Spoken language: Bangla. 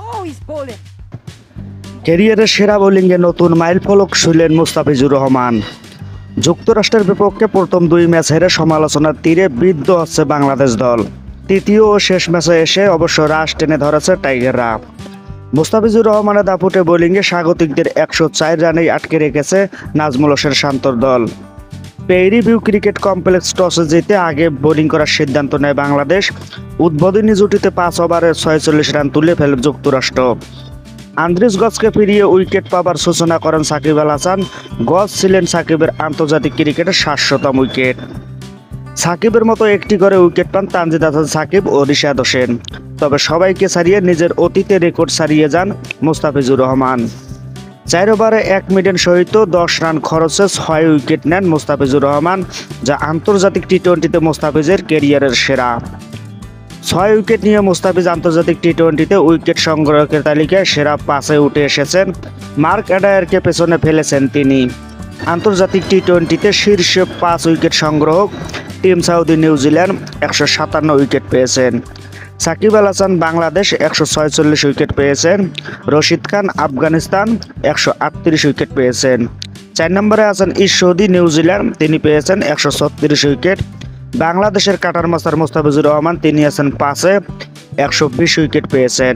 Oh, he's bowling. ক্যারিয়ারের সেরা বোলিংয়ে নতুন মাইলফলক ছুঁলেন মুস্তাফিজুর রহমান। যুক্তরাষ্ট্রের বিপক্ষে প্রথম 2 ম্যাচ হেরে সমালোচনার তীরে বিদ্ধ হচ্ছে বাংলাদেশ দল। তৃতীয় ও শেষ ম্যাচে এসে অবশ্য রাশ টেনে ধরেছে টাইগাররা। মুস্তাফিজুর রহমানের দাপুটে বোলিংয়ে স্বাগতিকদের 104 রানেই আটকে রেখেছে নাজমুল হোসেন শান্তর দল। পেইরি ভিউ ক্রিকেট কমপ্লেক্স টসে জিতে আগে বোলিং করার সিদ্ধান্ত নেয় বাংলাদেশ। উদ্বোধনী জুটিতে 5 ওভারে 46 রান তুলে ফেলে যুক্তরাষ্ট্র। আন্দ্রেস গজকে ফিরিয়ে উইকেট পাবার সূচনা করেন সাকিব আল হাসান। গজ ছিলেন সাকিবের আন্তর্জাতিক ক্রিকেটের 700তম উইকেট। সাকিবের মতো একটি করে উইকেট পান তানজিদ হাসান সাকিব ও রিশাদ হোসেন। তবে সবাইকে ছাড়িয়ে নিজের অতীতের রেকর্ড ছাড়িয়ে যান মুস্তাফিজুর রহমান। 4 ওভারে 1 মিডেন সহিত 10 রান খরচে 6 উইকেট নেন মুস্তাফিজুর রহমান, যা আন্তর্জাতিক টি-20তে মুস্তাফিজের ক্যারিয়ারের সেরা। 6 উইকেট নিয়ে মুস্তাফিজ আন্তর্জাতিক টি-20তে উইকেট সংগ্রহের তালিকায় সেরা 5-এ উঠে এসেছেন। মার্ক অ্যাডায়ারকে পেছনে ফেলেছেন তিনি। আন্তর্জাতিক টি-20তে শীর্ষে 5 উইকেট সংগ্রাহক টিম সাউদি নিউজিল্যান্ড 157 উইকেট পেয়েছেন। সাকিব আল হাসান বাংলাদেশ 146 উইকেট পেয়েছেন। রশিদ খান আফগানিস্তান 138 উইকেট পেয়েছেন। 4 নম্বরে আছেন ইসৌদি নিউজিল্যান্ড, তিনি পেয়েছেন 136 উইকেট। বাংলাদেশের কাটার মাস্টার মুস্তাফিজুর রহমান, তিনি আছেন 5-এ 120 উইকেট পেয়েছেন।